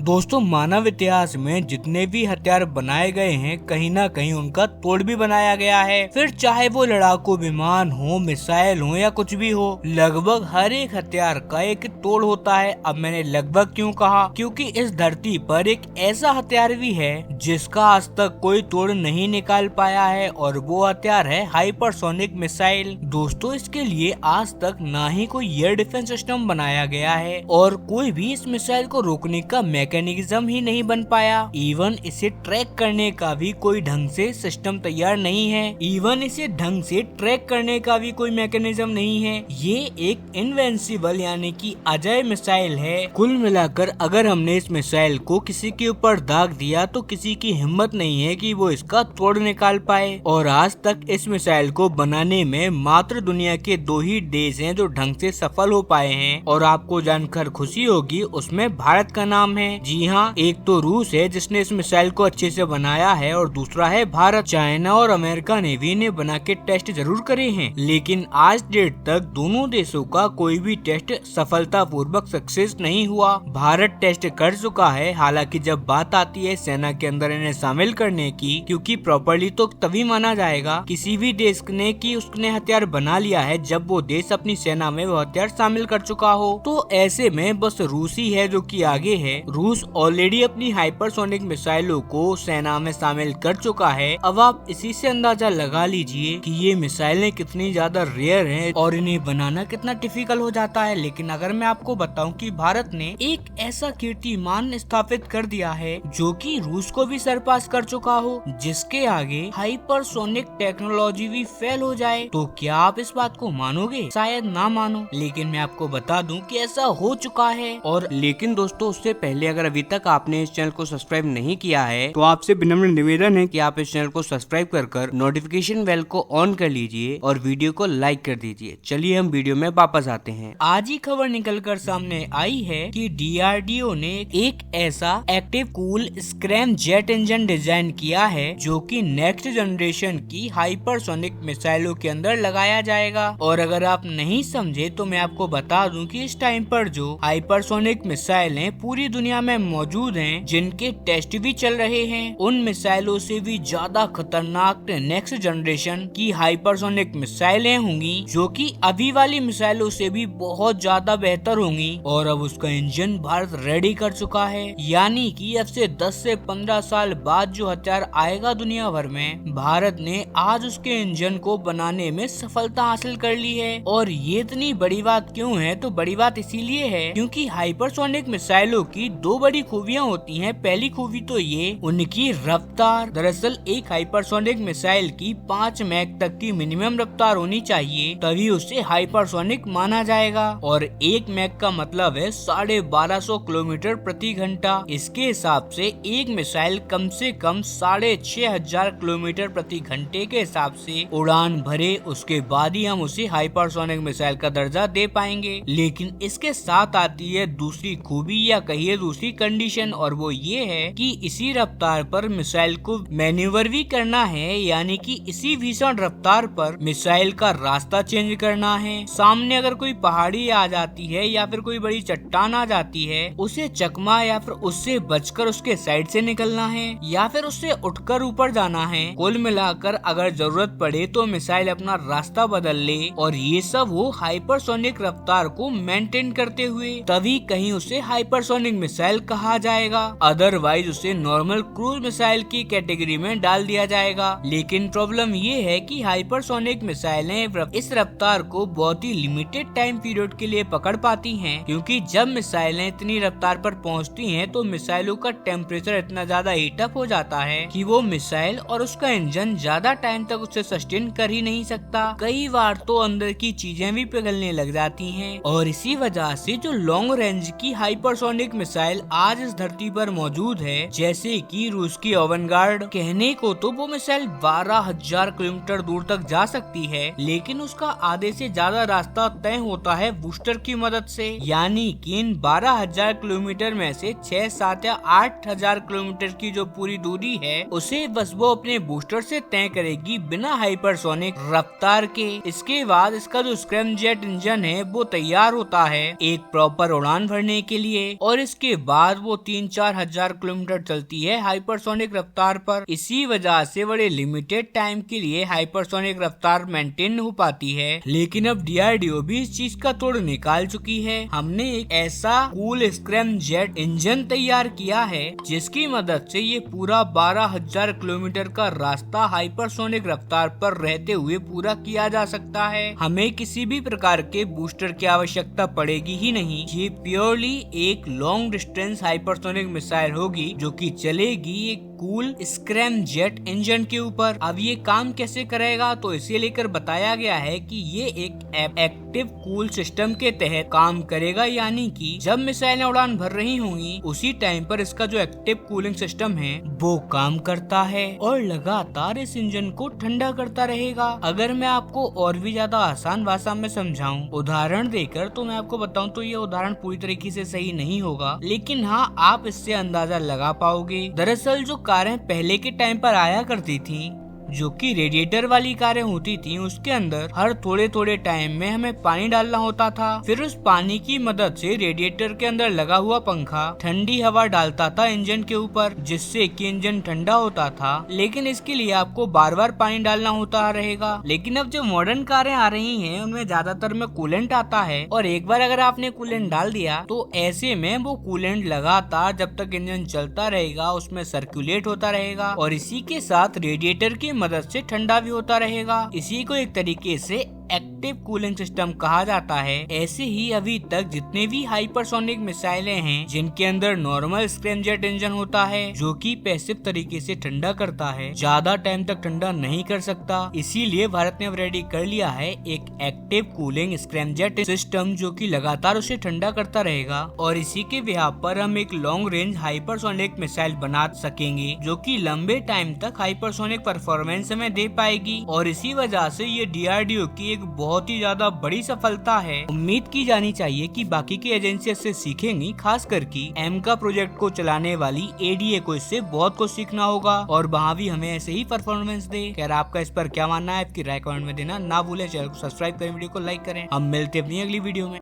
दोस्तों मानव इतिहास में जितने भी हथियार बनाए गए हैं कहीं ना कहीं उनका तोड़ भी बनाया गया है। फिर चाहे वो लड़ाकू विमान हो, मिसाइल हो या कुछ भी हो, लगभग हर एक हथियार का एक तोड़ होता है। अब मैंने लगभग क्यों कहा, क्योंकि इस धरती पर एक ऐसा हथियार भी है जिसका आज तक कोई तोड़ नहीं निकाल पाया है और वो हथियार है हाइपरसोनिक मिसाइल। दोस्तों इसके लिए आज तक ना ही कोई एयर डिफेंस सिस्टम बनाया गया है और कोई भी इस मिसाइल को रोकने का मैकेनिज्म ही नहीं बन पाया। इवन इसे ट्रैक करने का भी कोई ढंग से सिस्टम तैयार नहीं है। इवन इसे ढंग से ट्रैक करने का भी कोई मैकेनिज्म नहीं है। ये एक इनविंसिबल यानी कि अजय मिसाइल है। कुल मिलाकर अगर हमने इस मिसाइल को किसी के ऊपर दाग दिया तो किसी की हिम्मत नहीं है कि वो इसका तोड़ निकाल पाए। और आज तक इस मिसाइल को बनाने में मात्र दुनिया के 2 ही देश हैं जो ढंग से सफल हो पाए हैं और आपको जानकर खुशी होगी उसमें भारत का नाम है। जी हाँ, एक तो रूस है जिसने इस मिसाइल को अच्छे से बनाया है और दूसरा है भारत। चाइना और अमेरिका ने भी इन्हें बना के टेस्ट जरूर करे हैं, लेकिन आज डेट तक दोनों देशों का कोई भी टेस्ट सफलतापूर्वक सक्सेस नहीं हुआ। भारत टेस्ट कर चुका है, हालांकि जब बात आती है सेना के अंदर इन्हें शामिल करने की, क्योंकि प्रॉपर्ली तो तभी माना जाएगा किसी भी देश ने कि उसने हथियार बना लिया है जब वो देश अपनी सेना में वो हथियार शामिल कर चुका हो। तो ऐसे में बस रूस ही है जो कि आगे है। रूस ऑलरेडी अपनी हाइपरसोनिक मिसाइलों को सेना में शामिल कर चुका है। अब आप इसी से अंदाजा लगा लीजिए कि ये मिसाइलें कितनी ज्यादा रेयर हैं और इन्हें बनाना कितना डिफिकल्ट हो जाता है। लेकिन अगर मैं आपको बताऊं कि भारत ने एक ऐसा कीर्तिमान स्थापित कर दिया है जो कि रूस को भी सरपास कर चुका हो, जिसके आगे हाइपरसोनिक टेक्नोलॉजी भी फेल हो जाए, तो क्या आप इस बात को मानोगे? शायद ना मानो, लेकिन मैं आपको बता दूं कि ऐसा हो चुका है। और लेकिन दोस्तों उससे पहले अगर अभी तक आपने इस चैनल को सब्सक्राइब नहीं किया है तो आपसे विनम्र निवेदन है कि आप इस चैनल को सब्सक्राइब कर नोटिफिकेशन बेल को ऑन कर लीजिए और वीडियो को लाइक कर दीजिए। चलिए हम वीडियो में वापस आते हैं। आज ही खबर निकलकर सामने आई है कि डीआरडीओ ने एक ऐसा active cool scrum jet engine design किया है जो कि नेक्स्ट जनरेशन की हाइपरसोनिक मिसाइलों के अंदर लगाया जाएगा। और अगर आप नहीं समझे तो मैं आपको बता दूं कि इस टाइम पर जो हाइपरसोनिक मिसाइलें पूरी दुनिया में मौजूद हैं, जिनके टेस्ट भी चल रहे हैं, उन मिसाइलों से भी ज्यादा खतरनाक नेक्स्ट जनरेशन की हाइपरसोनिक मिसाइलें होंगी जो कि अभी वाली मिसाइलों से भी बहुत ज्यादा बेहतर होंगी। और अब उसका इंजन भारत रेडी कर चुका है, यानी कि अब से 10 से 15 साल बाद जो हथियार आएगा दुनिया भर में, भारत ने आज उसके इंजन को बनाने में सफलता हासिल कर ली है। और ये इतनी बड़ी बात क्यों है? तो बड़ी बात इसीलिए है क्योंकि हाइपरसोनिक मिसाइलों की 2 बड़ी खूबियां होती हैं। पहली खूबी तो ये उनकी रफ्तार। दरअसल एक हाइपरसोनिक मिसाइल की 5 मैक तक की मिनिमम रफ्तार होनी चाहिए, तभी उसे हाइपरसोनिक माना जाएगा। और 1 मैक का मतलब है 1250 किलोमीटर प्रति घंटा। इसके हिसाब से एक मिसाइल कम से कम 6500 किलोमीटर प्रति घंटे के हिसाब से उड़ान भरे, उसके बाद ही हम उसे हाइपरसोनिक मिसाइल का दर्जा दे पाएंगे। लेकिन इसके साथ आती है दूसरी खूबी या कहिए दूसरी कंडीशन, और वो ये है कि इसी रफ्तार पर मिसाइल को मैन्यूवर भी करना है, यानी कि इसी भीषण रफ्तार पर मिसाइल का रास्ता चेंज करना है। सामने अगर कोई पहाड़ी आ जाती है या फिर कोई बड़ी चट्टान आ जाती है, उसे चकमा या फिर उससे बचकर उसके साइड से निकलना है या फिर उससे उठकर ऊपर जाना है। कुल मिलाकर अगर जरूरत पड़े तो मिसाइल अपना रास्ता बदल ले, और ये सब वो हाइपरसोनिक रफ्तार को मेंटेन करते हुए, तभी कहीं उसे हाइपरसोनिक मिसाइल कहा जाएगा। अदरवाइज उसे नॉर्मल क्रूज मिसाइल की कैटेगरी में डाल दिया जाएगा। लेकिन प्रॉब्लम ये है कि हाइपरसोनिक मिसाइलें इस रफ्तार को बहुत ही लिमिटेड टाइम पीरियड के लिए पकड़ पाती हैं, क्योंकि जब मिसाइलें इतनी रफ्तार पर पहुंचती हैं तो मिसाइलों का टेम्परेचर इतना ज्यादा हीट अप हो जाता है कि वो मिसाइल और उसका इंजन ज्यादा टाइम तक उसे सस्टेन कर ही नहीं सकता। कई बार तो अंदर की चीजें भी पिघलने लग जाती हैं। और इसी वजह से जो लॉन्ग रेंज की हाइपरसोनिक मिसाइल आज इस धरती पर मौजूद है, जैसे कि रूस की अवनगार्ड, कहने को तो वो मिसाइल 12,000 किलोमीटर दूर तक जा सकती है, लेकिन उसका आधे से ज्यादा रास्ता तय होता है बूस्टर की मदद से। यानी कि इन 12,000 किलोमीटर में से 6, 7 या 8,000 किलोमीटर की जो पूरी दूरी है उसे बस वो अपने बूस्टर से तय करेगी बिना हाइपरसोनिक रफ्तार के। इसके बाद इसका जो स्क्रैम जेट इंजन है वो तैयार होता है एक प्रॉपर उड़ान भरने के लिए, और इसके बाद बाद वो 3-4 हजार किलोमीटर चलती है हाइपरसोनिक रफ्तार पर। इसी वजह से बड़े लिमिटेड टाइम के लिए हाइपरसोनिक रफ्तार मेंटेन हो पाती है। लेकिन अब DRDO भी इस चीज का तोड़ निकाल चुकी है। हमने एक ऐसा कूल स्क्रैम जेट इंजन तैयार किया है जिसकी मदद से ये पूरा 12,000 किलोमीटर का रास्ता हाइपरसोनिक रफ्तार पर रहते हुए पूरा किया जा सकता है। हमें किसी भी प्रकार के बूस्टर की आवश्यकता पड़ेगी ही नहीं। ये प्योरली एक लॉन्ग डिस्टेंस हाइपरसोनिक मिसाइल होगी जो कि चलेगी एक कूल स्क्रैम जेट इंजन के ऊपर। अब ये काम कैसे करेगा तो इसे लेकर बताया गया है कि ये एक एक्टिव कूल सिस्टम के तहत काम करेगा, यानी कि जब मिसाइलें उड़ान भर रही होंगी उसी टाइम पर इसका जो एक्टिव कूलिंग सिस्टम है वो काम करता है और लगातार इस इंजन को ठंडा करता रहेगा। अगर मैं आपको और भी ज्यादा आसान भाषा में समझाऊं उदाहरण देकर, तो मैं आपको बताऊं तो ये उदाहरण पूरी तरीके से सही नहीं होगा, लेकिन हाँ आप इससे अंदाजा लगा पाओगे। दरअसल जो कारें पहले के टाइम पर आया करती थी जो कि रेडिएटर वाली कारें होती थी, उसके अंदर हर थोड़े थोड़े टाइम में हमें पानी डालना होता था। फिर उस पानी की मदद से रेडिएटर के अंदर लगा हुआ पंखा ठंडी हवा डालता था इंजन के ऊपर, जिससे कि इंजन ठंडा होता था। लेकिन इसके लिए आपको बार बार पानी डालना होता रहेगा। लेकिन अब जो मॉडर्न कारें आ रही हैं उनमें ज्यादातर में कूलेंट आता है और एक बार अगर आपने कूलेंट डाल दिया तो ऐसे में वो कूलेंट लगातार जब तक इंजन चलता रहेगा उसमें सर्कुलेट होता रहेगा और इसी के साथ रेडिएटर की मदद से ठंडा भी होता रहेगा। इसी को एक तरीके से एक्टिव कूलिंग सिस्टम कहा जाता है। ऐसे ही अभी तक जितने भी हाइपरसोनिक मिसाइलें हैं जिनके अंदर नॉर्मल स्क्रैम जेट इंजन होता है जो कि पैसिव तरीके से ठंडा करता है, ज्यादा टाइम तक ठंडा नहीं कर सकता, इसीलिए भारत ने अब रेडी कर लिया है एक active cooling scrum jet system जो कि लगातार उसे ठंडा करता रहेगा। और इसी के बिहाफ पर हम एक लॉन्ग रेंज हाइपरसोनिक मिसाइल बना सकेंगे जो कि लंबे टाइम तक हाइपरसोनिक परफॉर्मेंस हमें दे पाएगी। और इसी वजह से ये DRDO की बहुत ही ज्यादा बड़ी सफलता है। उम्मीद की जानी चाहिए कि बाकी की एजेंसी इससे सीखेंगी, खास करके एमका प्रोजेक्ट को चलाने वाली ADA को इससे बहुत कुछ सीखना होगा और वहाँ भी हमें ऐसे ही परफॉर्मेंस दे। खैर आपका इस पर क्या मानना है, आपकी राय कमेंट में देना ना भूलें। चैनल को सब्सक्राइब करें, वीडियो को लाइक करें। हम मिलते हैं अपनी अगली वीडियो में।